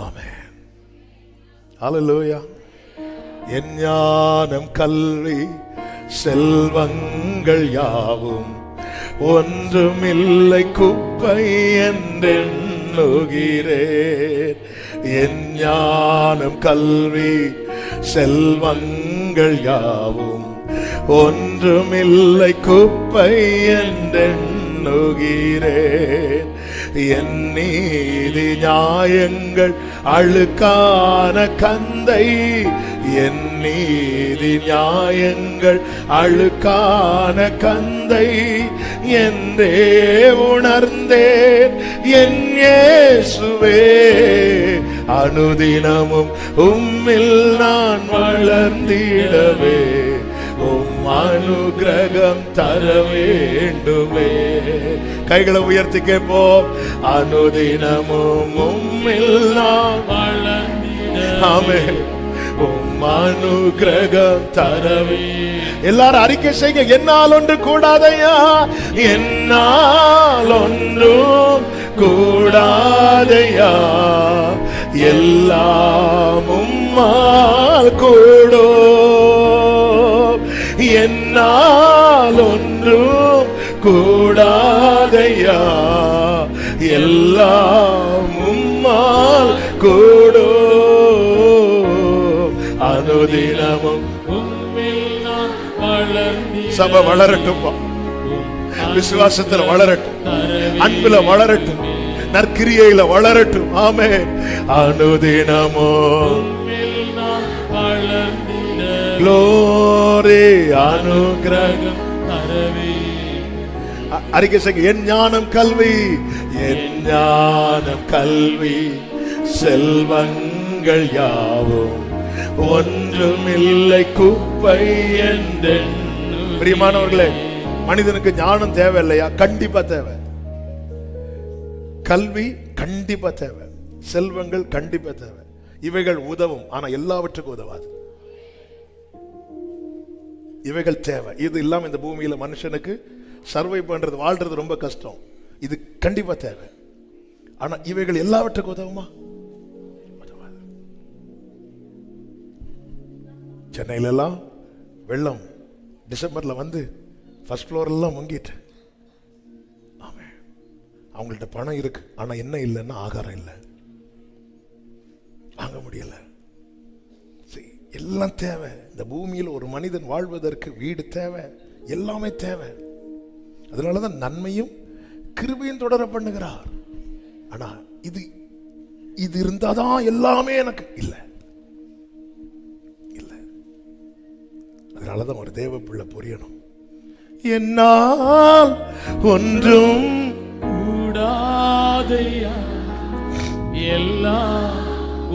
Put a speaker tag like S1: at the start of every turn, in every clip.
S1: ஆமென். ஹல்லேலூயா. என் ஞானம் கல்வி செல்வங்கள் யாவும் ஒன்றுமில்லை குப்பை என்றெண்ணுகிறேன். என் ஞானம் கல்வி செல்வங்கள் யாவும் ஒன்றுமில்லை குப்பை என்றெண்ணுகிறேன். என் நீதி நியாயங்கள் அழுக்கான கந்தை, என் நீதி நியாயங்கள் அழுக்கான கந்தை என்றே உணர்ந்தேன். என் இயேசுவே, அனுதினமும் உம்மில் நான் வளர்ந்திடவே உம் அனுக்கிரகம் தர வேண்டுமே. கைகளை உயர்த்தி கேட்போம். அனுதினமும் உம்மில் நான் வளர்ந்திடவே உம் அனுக்கிரகம் தரவே. எல்லாரும் அறிக்கை செய்ய. என்னால் ஒன்று கூடாதையா, என்னால் ஒன்றும் கூடாதையா, எல்லாம் உம்மால் கூடும். என்னால் ஒன்றும் கூடாதையா, எல்லாம் உம்மால் கூடும். அனுதினமும் சபை வளரட்டும், விசுவாசத்துல வளரட்டும், அன்புல வளரட்டும், நற்கிரியையில வளரட்டும். ஆமென். அனுதினமும் glory அனுக்கிரகம் தரவே. அறிக்கை செய்ய. என் ஞானம் கல்வி, என் ஞானம் கல்வி செல்வங்கள் யாவும் ஒன்றுமில்லை குப்பை என்றெண்ணு. பிரியமானவர்களே, மனிதனுக்கு ஞானம் தேவை இல்லையா? கண்டிப்பா தேவை. கல்வி கண்டிப்பா தேவை, செல்வங்கள் கண்டிப்பா தேவை. இவைகள் உதவும், ஆனா எல்லாவற்றுக்கும் உதவாது. இவைகள் தேவை. இது இல்லாம இந்த பூமியில மனுஷனுக்கு சர்வை பண்றது, வாழ்றது ரொம்ப கஷ்டம். இது கண்டிப்பா தேவை, ஆனா இவைகள் எல்லாவற்றுக்கும் உதவுமா? சென்னையில எல்லாம் வெள்ளம் டிசம்பர்ல வந்து ஃபர்ஸ்ட் ஃப்ளோர் எல்லாம் முங்கிட்டு. அவங்கள்ட்ட பணம் இருக்கு, ஆனா என்ன இல்லைன்னா ஆகாரம் இல்லை, வாங்க முடியல. எல்லாம் தேவை. இந்த பூமியில் ஒரு மனிதன் வாழ்வதற்கு வீடு தேவை, எல்லாமே தேவை. அதனாலதான் நன்மையும் கிருபையும் தொடர பண்ணுகிறார். ஆனா இது இது இருந்தாதான் எல்லாமே எனக்கு இல்லை. அதனாலதான் ஒரு தேவ பிள்ளை புரியணும். என்னால் ஒன்றும் கூடாதையா, எல்லாம்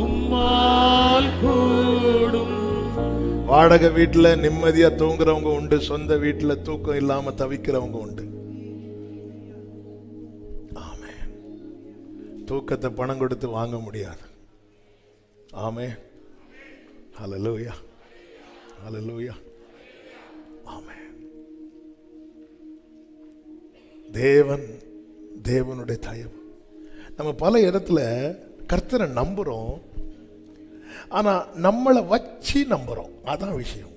S1: உம்மால் கூடும். வாடகை வீட்டுல நிம்மதியா தூங்குறவங்க உண்டு, சொந்த வீட்டுல தூக்கம் இல்லாம தவிக்கிறவங்க உண்டு. ஆமென். தூக்கத்தை பணம் கொடுத்து வாங்க முடியாது. ஆமென். ஹல்லேலூயா, ஹல்லேலூயா. ஆமென். தேவனுடைய தயவு. நம்ம பல இடத்துல கர்த்தரை நம்புறோம், ஆனா நம்மளை வச்சு நம்புறோம். அதான் விஷயம்.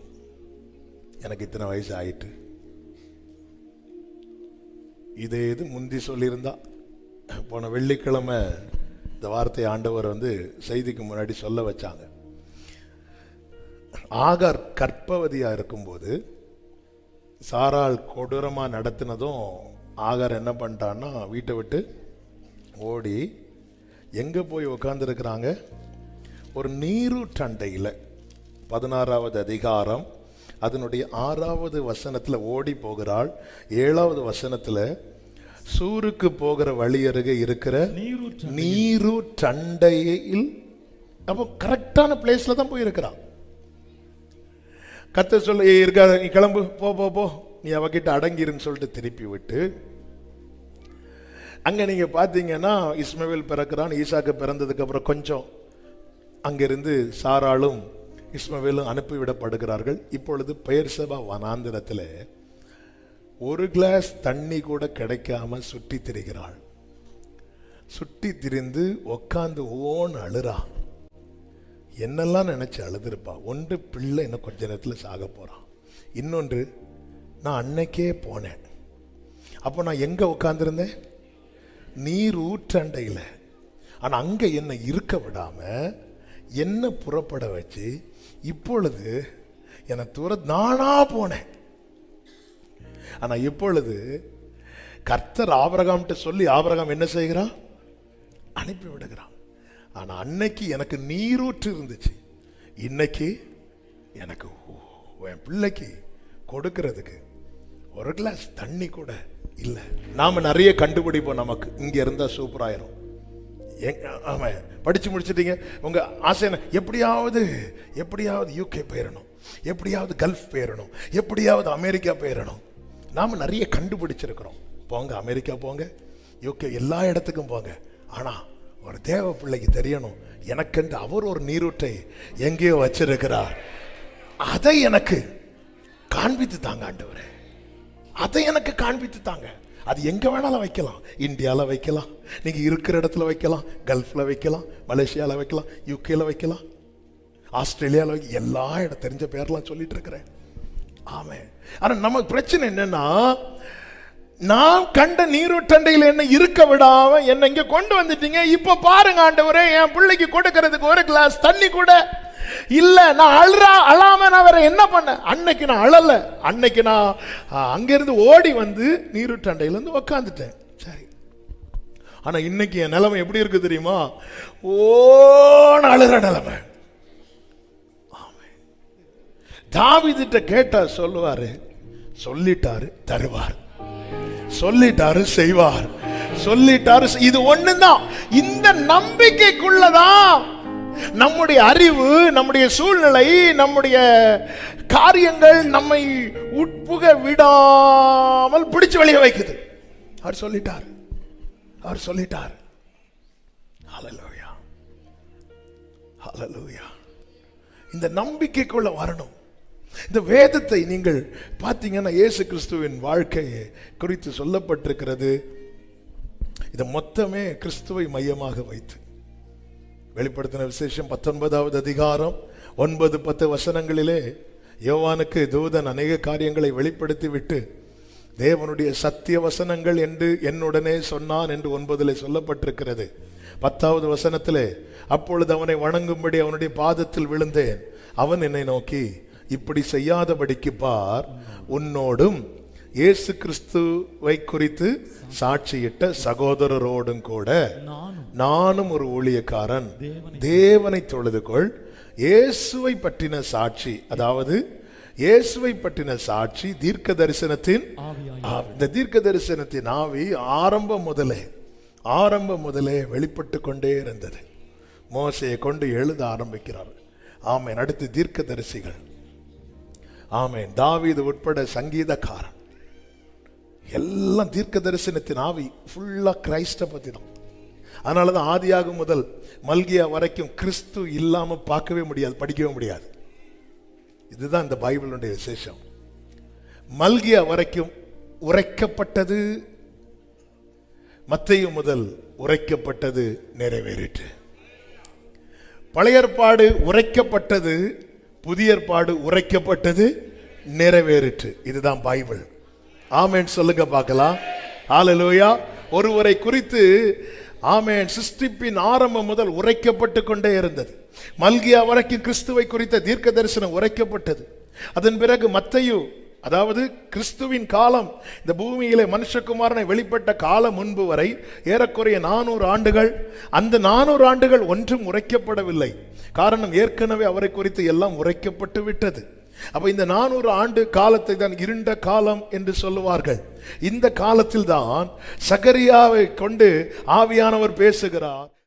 S1: எனக்கு இத்தனை வயசு ஆயிட்டு, இதே இது முந்தி சொல்லியிருந்தா. போன வெள்ளிக்கிழமை இந்த வார்த்தையை ஆண்டவர் செய்திக்கு முன்னாடி சொல்ல வச்சாங்க. ஆகார் கர்ப்பவதியா இருக்கும்போது சாராள் கொடூரமா நடத்தினதும் ஆகார் என்ன பண்ணிட்டான்னா வீட்டை விட்டு ஓடி எங்க போய் உட்கார்ந்துருக்கிறாங்க? ஒரு நீரூற்றண்டையில் 16வது அதிகாரம் அதனுடைய 6வது வசனத்துல ஓடி போகிறாள். 7வது வசனத்துல சூருக்கு போகிற வழி அருகே இருக்கிற நீரூற்றண்டையில், அப்போ கரெக்டான பிளேஸ்ல தான் போயிருக்கிறான். கர்த்தர் சொல்ல இருக்காத, நீ கிளம்பு, போ போ போ, நீ அவகிட்ட அடங்கிருன்னு சொல்லிட்டு திருப்பி விட்டு, அங்க நீங்க பாத்தீங்கன்னா இஸ்மவேல் பிறக்கிறான். ஈசாக்கு பிறந்ததுக்கு அப்புறம் கொஞ்சம் அங்கிருந்து சாராளும் இஸ்மவேலும் அனுப்பிவிடப்படுகிறார்கள். இப்பொழுது பெயர்சபா வனாந்திரத்தில் ஒரு கிளாஸ் தண்ணி கூட கிடைக்காம சுற்றி திரிகிறாள். சுட்டி திரிந்து உக்காந்து ஓன்னு அழுறா. என்னெல்லாம் நினைச்சு அழுதுருப்பா. ஒன்று, பிள்ளை இன்னும் கொஞ்ச நேரத்தில் சாக போறான். இன்னொன்று, நான் அன்னைக்கே போனேன். அப்போ நான் எங்க உட்காந்துருந்தேன்? நீர் ஊற்றண்டையில். ஆனா அங்க என்னை இருக்க விடாம என்ன புறப்பட வச்சு இப்பொழுது என்னை தூர நானா போனேன். ஆனா இப்பொழுது கர்த்தர் ஆபிரகாம்கிட்ட சொல்லி ஆபிரகாம் என்ன செய்கிறான்? அனுப்பி விடுகிறான். ஆனா அன்னைக்கு எனக்கு நீரூற்று இருந்துச்சு. இன்னைக்கு எனக்கு என் பிள்ளைக்கு கொடுக்கிறதுக்கு ஒரு கிளாஸ் தண்ணி கூட இல்ல. நாம நிறைய கண்டுபிடிப்போம். நமக்கு இங்க இருந்தா சூப்பராயிரும். ஆமா, படிச்சு முடிச்சிட்டீங்க, உங்க ஆசை என்ன? எப்படியாவது யூகே போயிடணும், எப்படியாவது கல்ஃப் போயிடணும், எப்படியாவது அமெரிக்கா போயிடணும். நாம நிறைய கண்டுபிடிச்சிருக்கிறோம். போங்க, அமெரிக்கா போங்க, யூகே, எல்லா இடத்துக்கும் போங்க. ஆனா ஒரு தேவ பிள்ளைக்கு தெரியணும், எனக்கென்று அவர் ஒரு நீரூற்றை எங்கேயோ வச்சிருக்கிறார். அதை எனக்கு காண்பித்து தாங்க ஆண்டவரே, அதை எனக்கு காண்பித்து தாங்க. அது எங்க வேணாலும் வைக்கலாம். இந்தியாவில் வைக்கலாம், நீங்க இருக்கிற இடத்துல வைக்கலாம், கல்ஃப்ல வைக்கலாம், மலேசியாவில் வைக்கலாம், யூகேல வைக்கலாம், ஆஸ்திரேலியாவில் வைக்கலாம், எல்லா இடம் தெரிஞ்ச பேர்லாம் சொல்லிட்டு இருக்கிறேன். ஆமே. ஆனா நமக்கு பிரச்சனை என்னன்னா, நான் கண்ட நீரூற்றண்டையில் என்ன இருக்க விடாம என்ன இங்க கொண்டு வந்துட்டீங்க. இப்ப பாருங்க ஆண்டவரே, என் பிள்ளைக்கு கொடுக்கறதுக்கு ஒரு கிளாஸ் தண்ணி கூட இல்ல. நான் அழாம நான் வேற என்ன பண்ண? அன்னைக்கு நான் அழல. அன்னைக்கு நான் அங்கிருந்து ஓடி வந்து நீரூற்றண்டையில இருந்து உக்காந்துட்டேன். சரி. ஆனா இன்னைக்கு என் நிலைமை எப்படி இருக்கு தெரியுமா? ஓன அழுற நிலைமை. தாவீதுட்ட கேட்டா சொல்லுவாரு, சொல்லிட்டாரு தருவார், சொல்லிட்டாரு செய்வார், சொல்லிட்டாரு. இது ஒண்ணுதான். இந்த நம்பிக்கைக்குள்ளதான் நம்முடைய அறிவு, நம்முடைய சூழ்நிலை, நம்முடைய காரியங்கள் நம்மை உட்புக விடாமல் பிடிச்சு வெளியே வைக்குது. அவர் சொல்லிட்டார், அவர் சொல்லிட்டார். ஹல்லேலூயா, ஹல்லேலூயா. இந்த நம்பிக்கைக்குள்ள வரணும். இந்த வேதத்தை நீங்கள் பார்த்தீங்கன்னா இயேசு கிறிஸ்துவின் வாழ்க்கையை குறித்து சொல்லப்பட்டிருக்கிறது. இது மொத்தமே கிறிஸ்துவை மையமாக வைத்து வெளிப்படுத்தின விசேஷம் 19வது அதிகாரம் 9-10 வசனங்களிலே யோவானுக்கு தூதன் அநேக காரியங்களை வெளிப்படுத்தி விட்டு தேவனுடைய சத்திய வசனங்கள் என்று என்னுடனே சொன்னான் என்று 9 சொல்லப்பட்டிருக்கிறது. 10வது வசனத்திலே, அப்பொழுது அவனை வணங்கும்படி அவனுடைய பாதத்தில் விழுந்தேன். அவன் என்னை நோக்கி, இப்படி செய்யாதபடிக்கு பார், உன்னோடும் இயேசு கிறிஸ்துவை குறித்து சாட்சியிட்ட சகோதரரோடும் கூட நானும் ஒரு ஊழியக்காரன். தேவனை தொழுது கொள். இயேசுவை பற்றின சாட்சி, அதாவது இயேசுவை பற்றின சாட்சி தீர்க்க தரிசனத்தின், இந்த தீர்க்க தரிசனத்தின் ஆவி ஆரம்பம் முதலே வெளிப்பட்டு கொண்டே இருந்தது. மோசையை கொண்டு எழுத ஆரம்பிக்கிறார். ஆமேன். அடுத்து தீர்க்க தரிசிகள். ஆமேன். தாவீது உட்பட சங்கீதக்காரன் எல்லாம் தீர்க்க தரிசனத்தின் ஆவி ஃபுல்லா கிரைஸ்ட பத்தி தான். அதனாலதான் ஆதியாகும் முதல் மல்கியா வரைக்கும் கிறிஸ்து இல்லாம பார்க்கவே முடியாது, படிக்கவே முடியாது. இதுதான் இந்த பைபிளுடைய விசேஷம். மல்கியா வரைக்கும் உரைக்கப்பட்டது, மத்தேயு முதல் உரைக்கப்பட்டது நிறைவேறிற்று. பழைய ஏற்பாடு உரைக்கப்பட்டது, புதிய ஏற்பாடு உரைக்கப்பட்டது நிறைவேறிற்று. இதுதான் பைபிள். ஆமென் சொல்லுங்க பார்க்கலாம். ஹல்லேலூயா. ஒருவரை குறித்து ஆமென் சிருஷ்டிப்பின் ஆரம்பம் முதல் உரைக்கப்பட்டு கொண்டே இருந்தது. மல்கியா வரைக்கும் கிறிஸ்துவை குறித்த தீர்க்க தரிசனம் உரைக்கப்பட்டது. அதன் பிறகு மத்தேயு, அதாவது கிறிஸ்துவின் காலம், இந்த பூமியிலே மனுஷகுமாரனை வெளிப்பட்ட காலம் முன்பு வரை ஏறக்குறைய 400 ஆண்டுகள். அந்த 400 ஆண்டுகள் ஒன்றும் உரைக்கப்படவில்லை. காரணம், ஏற்கனவே அவரை குறித்து எல்லாம் உரைக்கப்பட்டு விட்டது. அப்ப இந்த 400 ஆண்டு காலத்தை தான் இருண்ட காலம் என்று சொல்லுவார்கள். இந்த காலத்தில் தான் சகரியாவை கொண்டு ஆவியானவர் பேசுகிறார்.